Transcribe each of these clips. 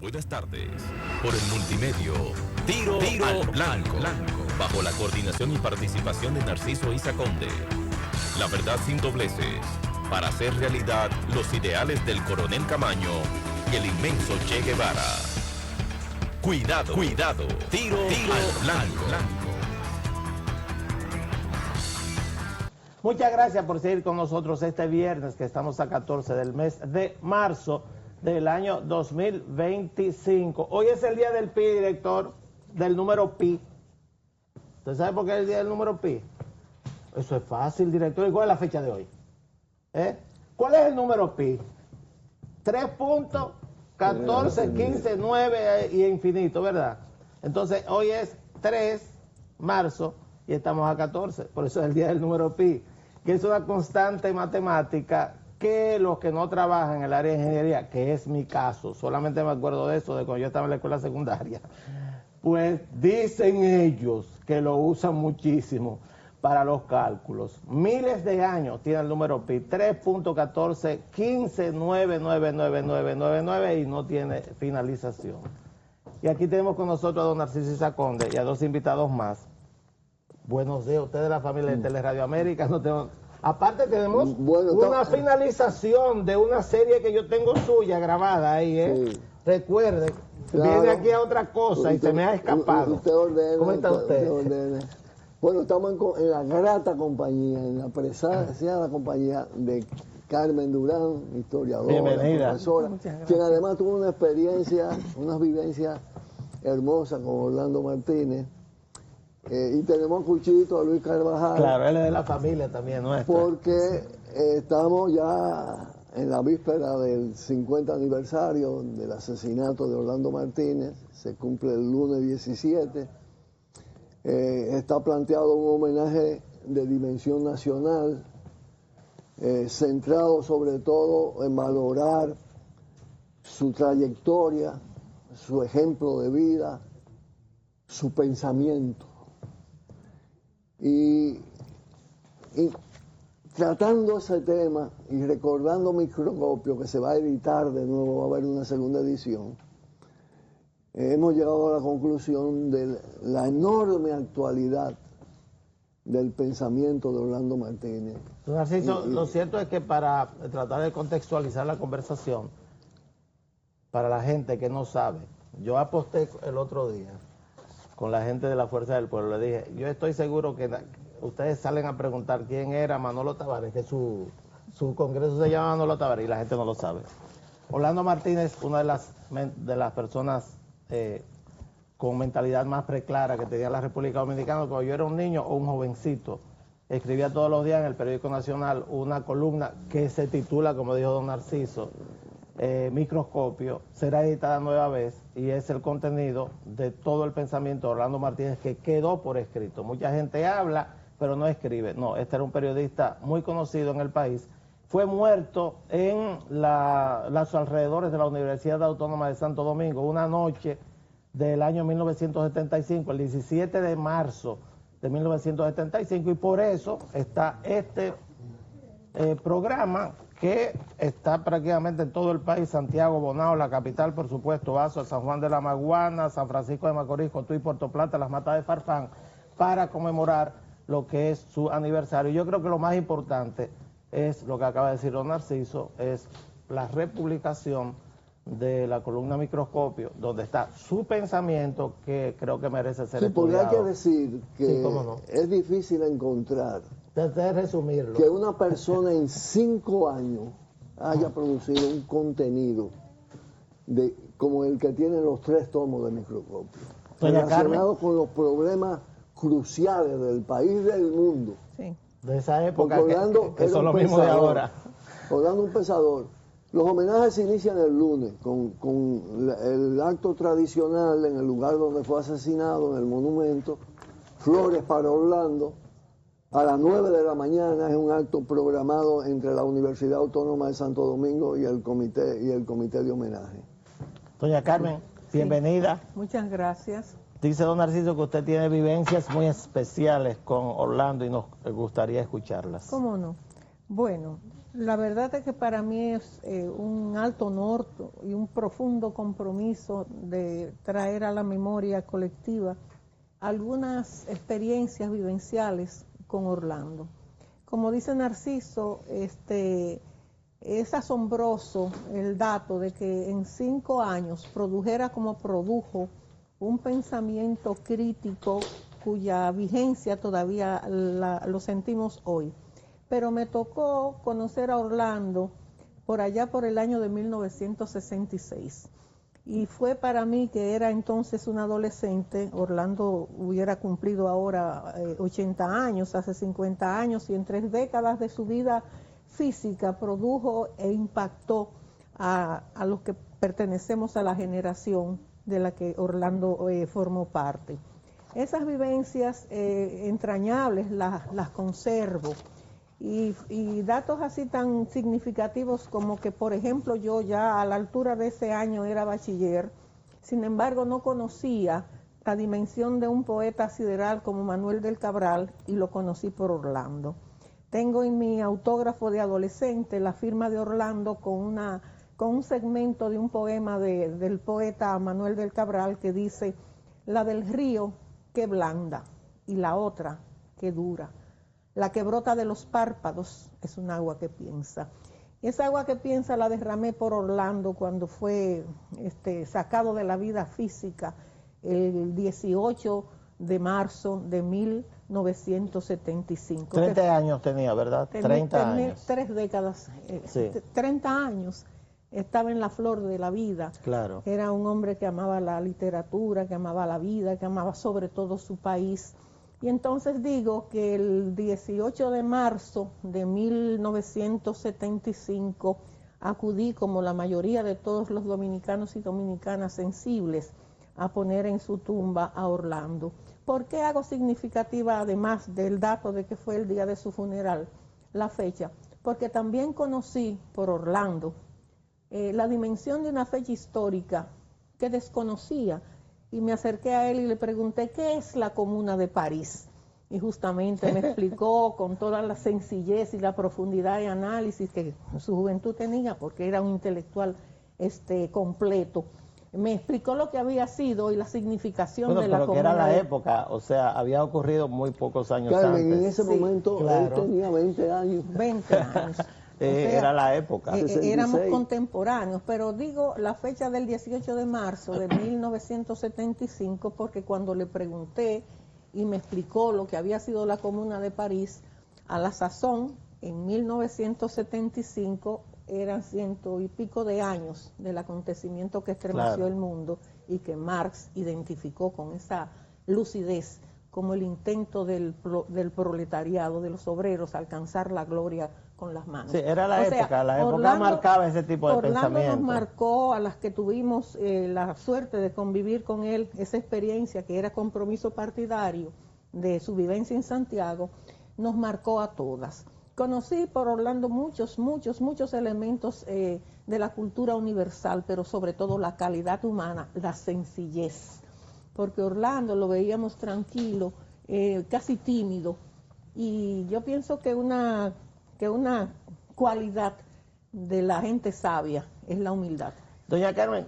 Buenas tardes. Por el multimedio, Tiro al Blanco, bajo la coordinación y participación de Narciso Isa Conde. La verdad sin dobleces, para hacer realidad los ideales del Coronel Camaño y el inmenso Che Guevara. Cuidado, Tiro al Blanco. Muchas gracias por seguir con nosotros este viernes, que estamos a 14 del mes de marzo del año 2025. Hoy es el día del pi, director, del número pi. ¿Usted sabe por qué es el día del número pi? Eso es fácil, director. ¿Y cuál es la fecha de hoy? ¿Cuál es el número pi? 3.14, 15, 9 y infinito, ¿verdad? Entonces, hoy es 3 de marzo y estamos a 14. Por eso es el día del número pi, que es una constante matemática que los que no trabajan en el área de ingeniería, que es mi caso, solamente me acuerdo de eso, de cuando yo estaba en la escuela secundaria, pues dicen ellos que lo usan muchísimo para los cálculos. Miles de años tiene el número pi, 3.14, 15, 9, y no tiene finalización. Y aquí tenemos con nosotros a don Narciso Isa Conde y a dos invitados más. Buenos días, ustedes de la familia de Teleradio América. No tengo... Aparte tenemos una finalización de una serie que yo tengo suya grabada ahí, Sí. Recuerden, claro. Viene aquí a otra cosa y se me ha escapado. Usted ordena, ¿Cómo está usted? Bueno, estamos en la grata compañía, en la preciada compañía de Carmen Durán, historiadora, bienvenida, profesora, quien además tuvo una experiencia, unas vivencias hermosas con Orlando Martínez. Y tenemos a Cuchito, a Luis Carvajal. Claro, él es de la familia también nuestra. Porque estamos ya en la víspera del 50 aniversario del asesinato de Orlando Martínez. Se cumple el lunes 17. Está planteado un homenaje de dimensión nacional, centrado sobre todo en valorar su trayectoria, su ejemplo de vida, su pensamiento. Y tratando ese tema y recordando Microscopio, que se va a editar de nuevo, va a haber una segunda edición, hemos llegado a la conclusión de la enorme actualidad del pensamiento de Orlando Martínez. Narciso, lo cierto es que para tratar de contextualizar la conversación, para la gente que no sabe, yo aposté el otro día con la gente de la Fuerza del Pueblo, le dije, yo estoy seguro que ustedes salen a preguntar quién era Manolo Tavares, que su congreso se llama Manolo Tavares y la gente no lo sabe. Orlando Martínez, una de las personas con mentalidad más preclara que tenía la República Dominicana, cuando yo era un niño o un jovencito, escribía todos los días en el Periódico Nacional una columna que se titula, como dijo don Narciso, Microscopio, será editada nueva vez y es el contenido de todo el pensamiento de Orlando Martínez que quedó por escrito. Mucha gente habla, pero no escribe. No, este era un periodista muy conocido en el país. Fue muerto en los alrededores de la Universidad Autónoma de Santo Domingo una noche del año 1975, el 17 de marzo de 1975, y por eso está este programa que está prácticamente en todo el país: Santiago, Bonao, la capital, por supuesto, Azua, San Juan de la Maguana, San Francisco de Macorís, Cotuí, Puerto Plata, Las Matas de Farfán, para conmemorar lo que es su aniversario. Yo creo que lo más importante es lo que acaba de decir don Narciso, es la republicación de la columna Microscopio, donde está su pensamiento, que creo que merece ser estudiado. Porque hay que decir que es difícil encontrar, de resumirlo, que una persona en 5 años haya producido un contenido como el que tienen los 3 tomos de Microscopio, relacionado con los problemas cruciales del país y del mundo. Sí. De esa época, que son lo mismo de ahora. Orlando, un pensador. Los homenajes se inician el lunes con el acto tradicional en el lugar donde fue asesinado, en el monumento, flores para Orlando. A las 9 de la mañana es un acto programado entre la Universidad Autónoma de Santo Domingo y el comité de homenaje. Doña Carmen, bienvenida. Muchas gracias. Dice don Narciso que usted tiene vivencias muy especiales con Orlando y nos gustaría escucharlas. ¿Cómo no? Bueno, La verdad es que para mí es un alto honor y un profundo compromiso de traer a la memoria colectiva algunas experiencias vivenciales con Orlando. Como dice Narciso, es asombroso el dato de que en 5 años produjera como produjo un pensamiento crítico cuya vigencia todavía lo sentimos hoy. Pero me tocó conocer a Orlando por allá por el año de 1966. Y fue para mí, que era entonces un adolescente, Orlando hubiera cumplido ahora 80 años, hace 50 años, y en 3 décadas de su vida física produjo e impactó a los que pertenecemos a la generación de la que Orlando formó parte. Esas vivencias entrañables las conservo. Y datos así tan significativos como que, por ejemplo, yo ya a la altura de ese año era bachiller, sin embargo no conocía la dimensión de un poeta sideral como Manuel del Cabral, y lo conocí por Orlando. Tengo en mi autógrafo de adolescente la firma de Orlando con un segmento de un poema del poeta Manuel del Cabral que dice: la del río, que blanda, y la otra, que dura. La que brota de los párpados es un agua que piensa. Y esa agua que piensa la derramé por Orlando cuando fue sacado de la vida física el 18 de marzo de 1975. 30 años tenía, ¿verdad? 30 años. 3 décadas, Sí. 30 años. Estaba en la flor de la vida. Claro. Era un hombre que amaba la literatura, que amaba la vida, que amaba sobre todo su país. Y entonces digo que el 18 de marzo de 1975 acudí, como la mayoría de todos los dominicanos y dominicanas sensibles, a poner en su tumba a Orlando. ¿Por qué hago significativa, además del dato de que fue el día de su funeral, la fecha? Porque también conocí por Orlando la dimensión de una fecha histórica que desconocía, y me acerqué a él y le pregunté: ¿qué es la Comuna de París? Y justamente me explicó con toda la sencillez y la profundidad de análisis que su juventud tenía, porque era un intelectual completo. Me explicó lo que había sido y la significación de la Pero que Comuna. era la época, o sea, había ocurrido muy pocos años Carmen, antes. en ese Sí, momento claro. él tenía 20 años. 20 años. O sea, Era la época. 66. Éramos contemporáneos, pero digo la fecha del 18 de marzo de 1975 porque cuando le pregunté y me explicó lo que había sido la Comuna de París, a la sazón, en 1975, eran 100 y pico de años del acontecimiento que estremeció el mundo y que Marx identificó con esa lucidez como el intento del proletariado, de los obreros, alcanzar la gloria con las manos. Sí, era la época, la época marcaba ese tipo de Orlando pensamiento. nos marcó, a las que tuvimos la suerte de convivir con él, esa experiencia que era compromiso partidario de su vivencia en Santiago, nos marcó a todas. Conocí por Orlando muchos elementos de la cultura universal, pero sobre todo la calidad humana, la sencillez. Porque Orlando lo veíamos tranquilo, casi tímido, y yo pienso que una cualidad de la gente sabia es la humildad. Doña Carmen,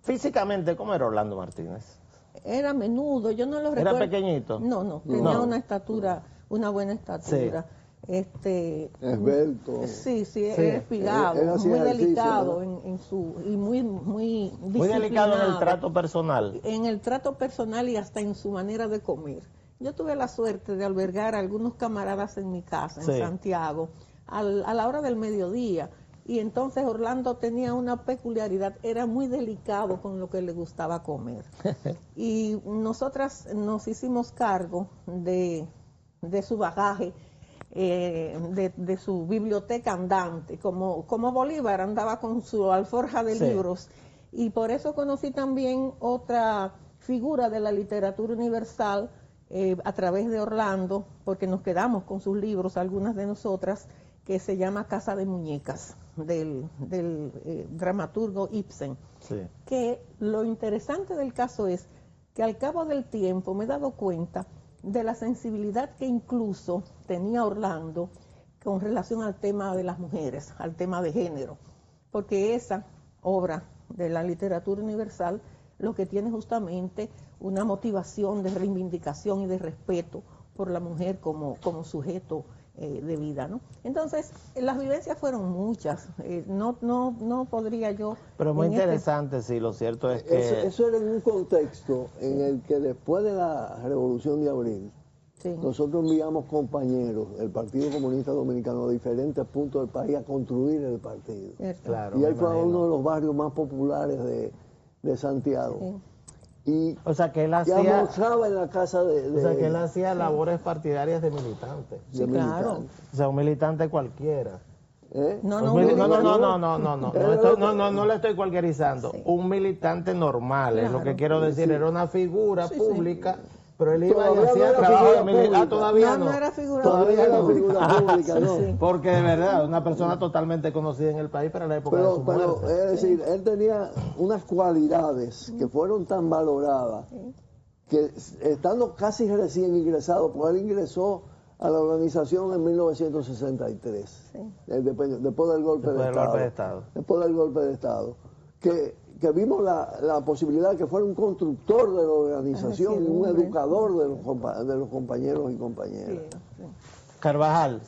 físicamente, ¿cómo era Orlando Martínez? Era menudo, yo no lo recuerdo. ¿Era pequeñito? No, tenía una estatura, una buena estatura. Esbelto. Sí, era espigado, Él hacía muy ejercicio, delicado, ¿no? y muy Muy delicado en el trato personal. En el trato personal y hasta en su manera de comer. Yo tuve la suerte de albergar a algunos camaradas en mi casa, en Santiago, a la hora del mediodía. Y entonces Orlando tenía una peculiaridad, era muy delicado con lo que le gustaba comer. Y nosotras nos hicimos cargo de su bagaje, de su biblioteca andante, como Bolívar andaba con su alforja de libros. Y por eso conocí también otra figura de la literatura universal a través de Orlando, porque nos quedamos con sus libros, algunas de nosotras, que se llama Casa de Muñecas, del dramaturgo Ibsen. Que lo interesante del caso es que al cabo del tiempo me he dado cuenta de la sensibilidad que incluso tenía Orlando con relación al tema de las mujeres, al tema de género, porque esa obra de la literatura universal lo que tiene justamente una motivación de reivindicación y de respeto por la mujer como sujeto de vida, ¿no? Entonces, las vivencias fueron muchas, no podría yo... Pero muy interesante, sí, lo cierto es que... Eso era en un contexto en el que después de la Revolución de Abril, Sí. nosotros enviamos compañeros del Partido Comunista Dominicano a diferentes puntos del país a construir el partido. Cierto. Claro, Y me él fue a imagino. uno de los barrios más populares de Santiago. Sí. Y O sea, que él y hacía... almorzaba en la casa O sea, que él hacía labores partidarias de militante. Sí, de claro. militantes. O sea, un militante cualquiera. ¿Eh? No, No, no, no le estoy cualquierizando. Sí. Un militante normal, es lo que Claro. quiero decir, Sí. era una figura Sí, sí. pública, pero él iba y Todavía no hacía era trabajo figura de militar. pública. Todavía No, no. no era figura Todavía era no. figura pública, Sí, ¿no? sí. Porque de verdad, una persona totalmente conocida en el país para la época de su Pero muerte. es decir, él tenía unas cualidades que fueron tan valoradas que estando casi recién ingresado, pues él ingresó a la organización en 1963, Sí. después del golpe Después de del Estado. golpe de Estado. Después del golpe de Estado. Que vimos la posibilidad de que fuera un constructor de la organización y un Hombre. educador de los compañeros y Sí, compañeras. sí. Carvajal,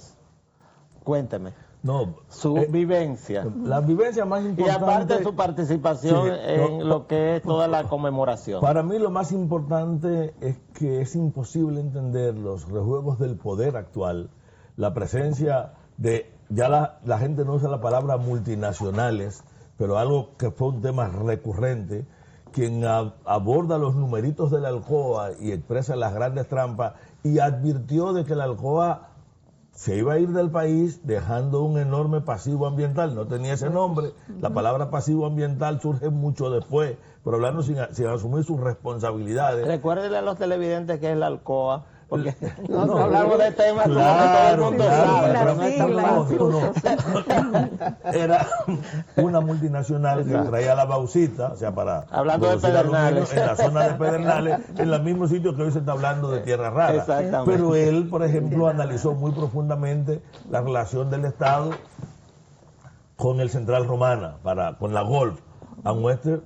cuénteme, No, su vivencia. la vivencia más Y importante... aparte su participación Sí, en no, lo que es toda la conmemoración. Para mí lo más importante es que es imposible entender los rejuegos del poder actual, la presencia de, ya la gente no usa la palabra multinacionales, pero algo que fue un tema recurrente, quien aborda los numeritos de la Alcoa y expresa las grandes trampas y advirtió de que la Alcoa se iba a ir del país dejando un enorme pasivo ambiental, no tenía ese nombre, la palabra pasivo ambiental surge mucho después, pero hablando sin asumir sus responsabilidades. Recuérdele a los televidentes que es la Alcoa, porque No, nosotros hablamos de temas claro, como que todo el mundo claro, sabe, pero pero no siglas, estamos... Era una multinacional que traía la bauxita, o sea, para Hablando de producir aluminio Pedernales. en la zona de Pedernales, en el mismo sitio que hoy se está hablando de tierra rara. Exactamente. Pero él, por ejemplo, analizó muy profundamente la relación del Estado con el Central Romana, con la Golf, a Western,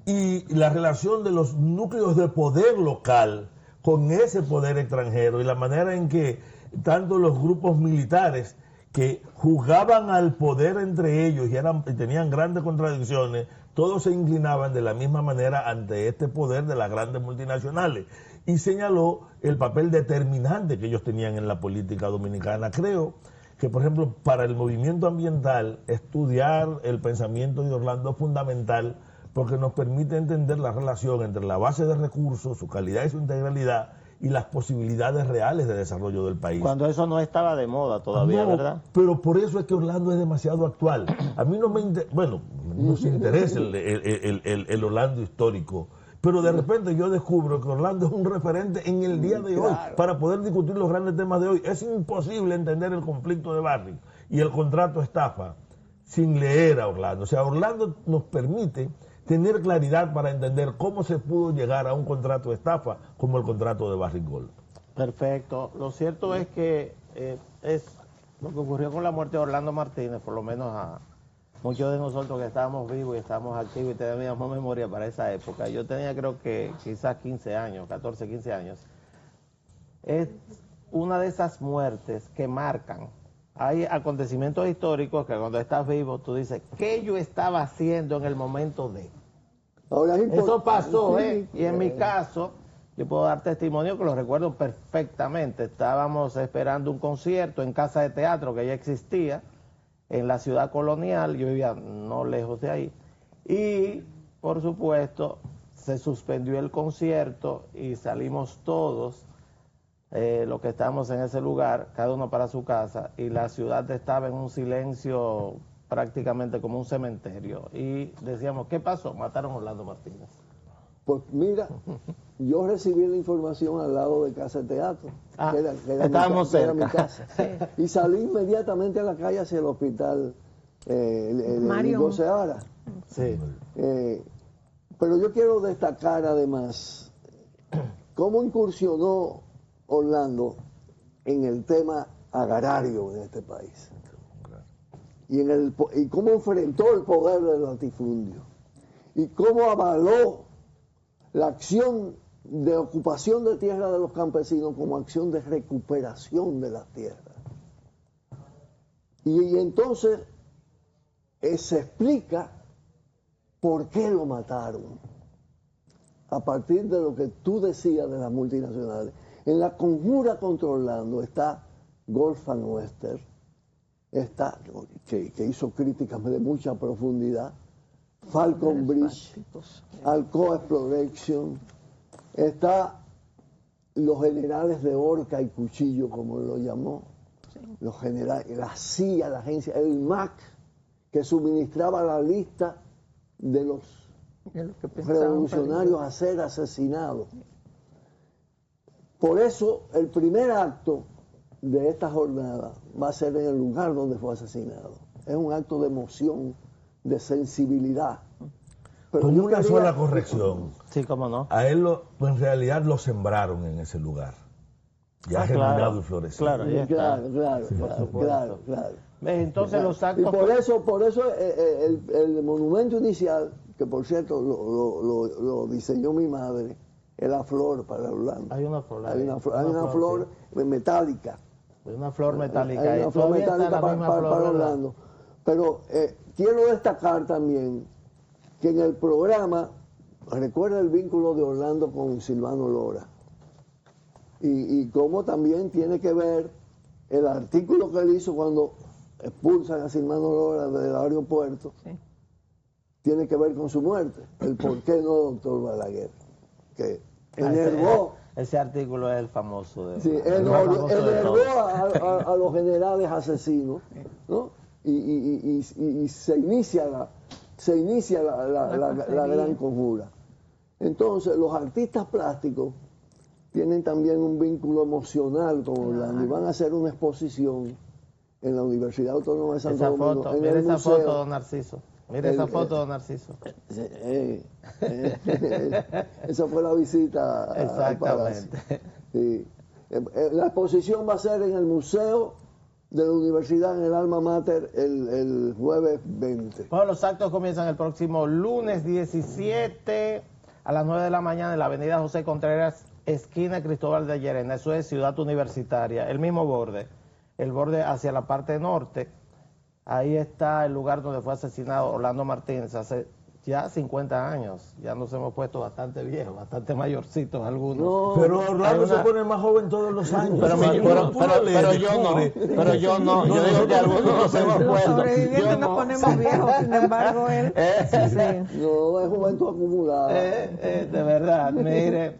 y la relación de los núcleos de poder local con ese poder extranjero y la manera en que tanto los grupos militares que jugaban al poder entre ellos y tenían grandes contradicciones, todos se inclinaban de la misma manera ante este poder de las grandes multinacionales. Y señaló el papel determinante que ellos tenían en la política dominicana. Creo que, por ejemplo, para el movimiento ambiental, estudiar el pensamiento de Orlando es fundamental porque nos permite entender la relación entre la base de recursos, su calidad y su integralidad, y las posibilidades reales de desarrollo del país. Cuando eso no estaba de moda todavía, No, ¿verdad? pero por eso es que Orlando es demasiado actual. A mí no me nos interesa el Orlando histórico, pero de repente yo descubro que Orlando es un referente en el día de hoy para poder discutir los grandes temas de hoy. Es imposible entender el conflicto de Barrick y el contrato estafa sin leer a Orlando. O sea, Orlando nos permite tener claridad para entender cómo se pudo llegar a un contrato de estafa como el contrato de Barrick Gold. Perfecto. Lo cierto es que es lo que ocurrió con la muerte de Orlando Martínez, por lo menos a muchos de nosotros que estábamos vivos y estábamos activos y teníamos memoria para esa época. Yo tenía creo que quizás 15 años, 14, 15 años. Es una de esas muertes que marcan. Hay acontecimientos históricos que cuando estás vivo tú dices, ¿qué yo estaba haciendo en el momento de? Ahora es Eso pasó, sí, y en mi caso, yo puedo dar testimonio que lo recuerdo perfectamente. Estábamos esperando un concierto en Casa de Teatro que ya existía en la ciudad colonial, yo vivía no lejos de ahí, y por supuesto se suspendió el concierto y salimos todos, los que estábamos en ese lugar, cada uno para su casa, y la ciudad estaba en un silencio prácticamente como un cementerio, y decíamos, ¿qué pasó? Mataron a Orlando Martínez. Pues mira, yo recibí la información al lado de Casa de Teatro, Ah, que era estábamos que era mi cerca. casa. Y salí inmediatamente a la calle hacia el hospital Mario. Nico Seara. Sí. Pero yo quiero destacar además cómo incursionó Orlando en el tema agrario en este país. Y cómo enfrentó el poder del latifundio. Y cómo avaló la acción de ocupación de tierra de los campesinos como acción de recuperación de las tierras. Y entonces se explica por qué lo mataron. A partir de lo que tú decías de las multinacionales. En la conjura contra Orlando está Gulf and Western, está, que hizo críticas de mucha profundidad, Falcon Bridge, Alcoa Exploration, está los generales de horca y cuchillo, como lo llamó, los generales, la CIA, la agencia, el MAC, que suministraba la lista de los revolucionarios a ser asesinados. Por eso, el primer acto de esta jornada va a ser en el lugar donde fue asesinado. Es un acto de emoción, de sensibilidad. Pero con una sola corrección. Sí, cómo no. A él en realidad lo sembraron en ese lugar. Ya germinado y florecido. Claro. Entonces los actos... Y por eso el monumento inicial, que por cierto lo diseñó mi madre, es la flor para Orlando. Hay una flor. Hay una flor metálica. Hay una flor metálica. Hay una flor metálica para Orlando. Pero quiero destacar también que en el programa, recuerda el vínculo de Orlando con Silvano Lora. Y cómo también tiene que ver el artículo que él hizo cuando expulsan a Silvano Lora del aeropuerto. Sí. Tiene que ver con su muerte. El por qué no, doctor Balaguer. Que enervó. Ese artículo es el famoso. Sí, enervó a los generales asesinos, ¿no? Y se inicia la gran conjura. Entonces, los artistas plásticos tienen también un vínculo emocional con Orlando y van a hacer una exposición en la Universidad Autónoma de Santo Domingo. Mira esa foto, don Narciso. Mira esa foto, don Narciso. Esa fue la visita al Palacio. Sí. La exposición va a ser en el Museo de la Universidad, en el Alma Mater, el jueves 20. Bueno, los actos comienzan el próximo lunes 17 a las 9 de la mañana en la avenida José Contreras, esquina Cristóbal de Llerena. Eso es Ciudad Universitaria, el mismo borde, el borde hacia la parte norte. Ahí está el lugar donde fue asesinado Orlando Martínez hace ya 50 años. Ya nos hemos puesto bastante viejos, bastante mayorcitos algunos. No, pero Orlando se pone más joven todos los años. Pero yo no. Yo digo que algunos nos hemos puesto. Los sobrevivientes nos ponemos viejos, sin embargo, él... Sí. No, es juventud acumulada. De verdad, mire...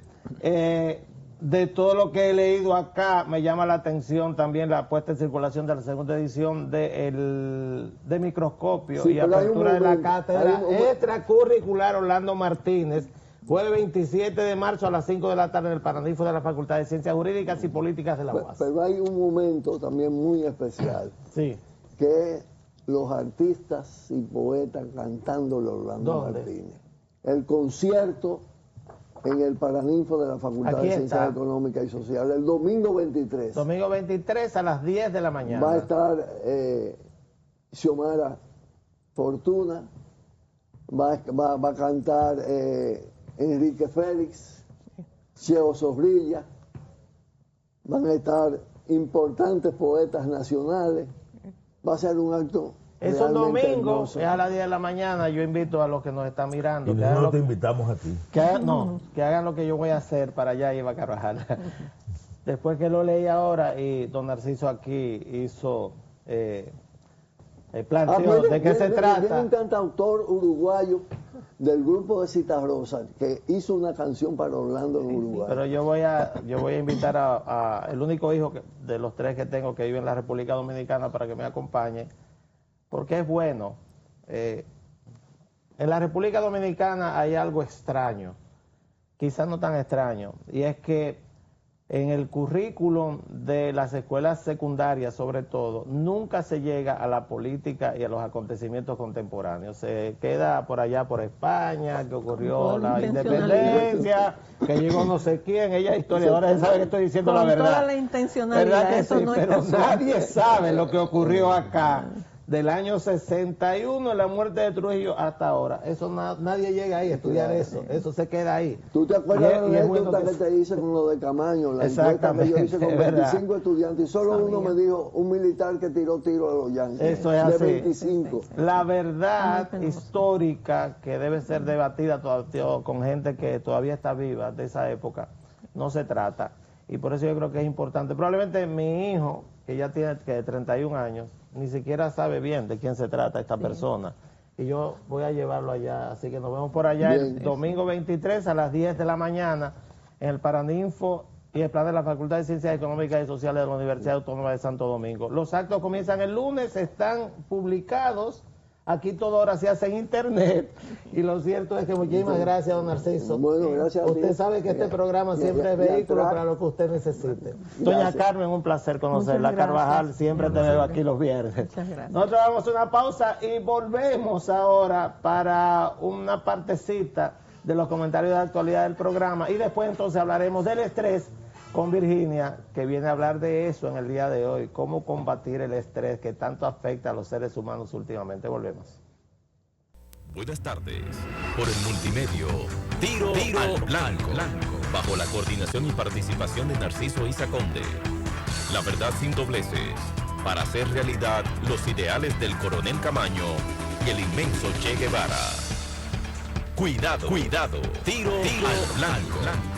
de todo lo que he leído acá, me llama la atención también la puesta en circulación de la segunda edición de Microscopio y apertura de la cátedra extracurricular Orlando Martínez, jueves 27 de marzo a las 5 de la tarde en el Paraninfo de la Facultad de Ciencias Jurídicas y Políticas de la UAS. Pero hay un momento también muy especial, sí, que los artistas y poetas cantándole a Orlando Martínez. El concierto en el Paraninfo de la Facultad de Ciencias Económicas y Sociales, el domingo 23. Domingo 23 a las 10 de la mañana. Va a estar Xiomara Fortuna, va a cantar Enrique Félix, Cheo Zorrilla, van a estar importantes poetas nacionales, va a ser un acto... Es un domingo, es a las 10 de la mañana. Yo invito a los que nos están mirando. Y nosotros te invitamos a ti. Que hagan lo que yo voy a hacer para allá, Iba Carvajal. Después que lo leí ahora y don Narciso aquí hizo planteó de qué se trata. Viene un cantautor uruguayo del grupo de Citarrosa que hizo una canción para Orlando en Uruguay. Pero yo voy a invitar a el único hijo de los tres que tengo que vive en la República Dominicana para que me acompañe. Porque es bueno. En la República Dominicana hay algo extraño, quizás no tan extraño, y es que en el currículum de las escuelas secundarias, sobre todo, nunca se llega a la política y a los acontecimientos contemporáneos. Se queda por allá por España, que ocurrió la independencia, que llegó no sé quién. Ella es historiadora, ella sabe que estoy diciendo la verdad. Con toda la intencionalidad, ¿Verdad que eso sí? no Pero está nadie sabe lo que ocurrió acá del año 61, la muerte de Trujillo, hasta ahora. Eso nadie llega ahí a estudiar eso. Eso se queda ahí. ¿Tú te acuerdas de la bueno anécdota que te hice con lo de Camaño? La encuesta que yo hice con 25 estudiantes y solo uno me dijo, un militar que tiró tiro a los yanquis. Eso es así. De 25. La verdad histórica que debe ser debatida todavía con gente que todavía está viva de esa época, no se trata. Y por eso yo creo que es importante. Probablemente mi hijo, que ya tiene 31 años, ni siquiera sabe bien de quién se trata esta persona. Y yo voy a llevarlo allá. Así que nos vemos por allá el domingo 23 a las 10 de la mañana en el Paraninfo y el plan de la Facultad de Ciencias Económicas y Sociales de la Universidad Autónoma de Santo Domingo. Los actos comienzan el lunes, están publicados. Aquí todo ahora se hace en internet y lo cierto es que muchísimas gracias, don Narciso. Bueno, gracias a ti. Usted sabe que este programa siempre es vehículo para lo que usted necesite. Doña Carmen, un placer conocerla. Carvajal, siempre te veo aquí los viernes. Muchas gracias. Nosotros vamos a una pausa y volvemos ahora para una partecita de los comentarios de actualidad del programa y después entonces hablaremos del estrés con Virginia, que viene a hablar de eso en el día de hoy, cómo combatir el estrés que tanto afecta a los seres humanos últimamente. Volvemos. Buenas tardes. Por el multimedio, Tiro al Blanco, bajo la coordinación y participación de Narciso Isa Conde. La verdad sin dobleces, para hacer realidad los ideales del coronel Camaño y el inmenso Che Guevara. Cuidado, Tiro al Blanco.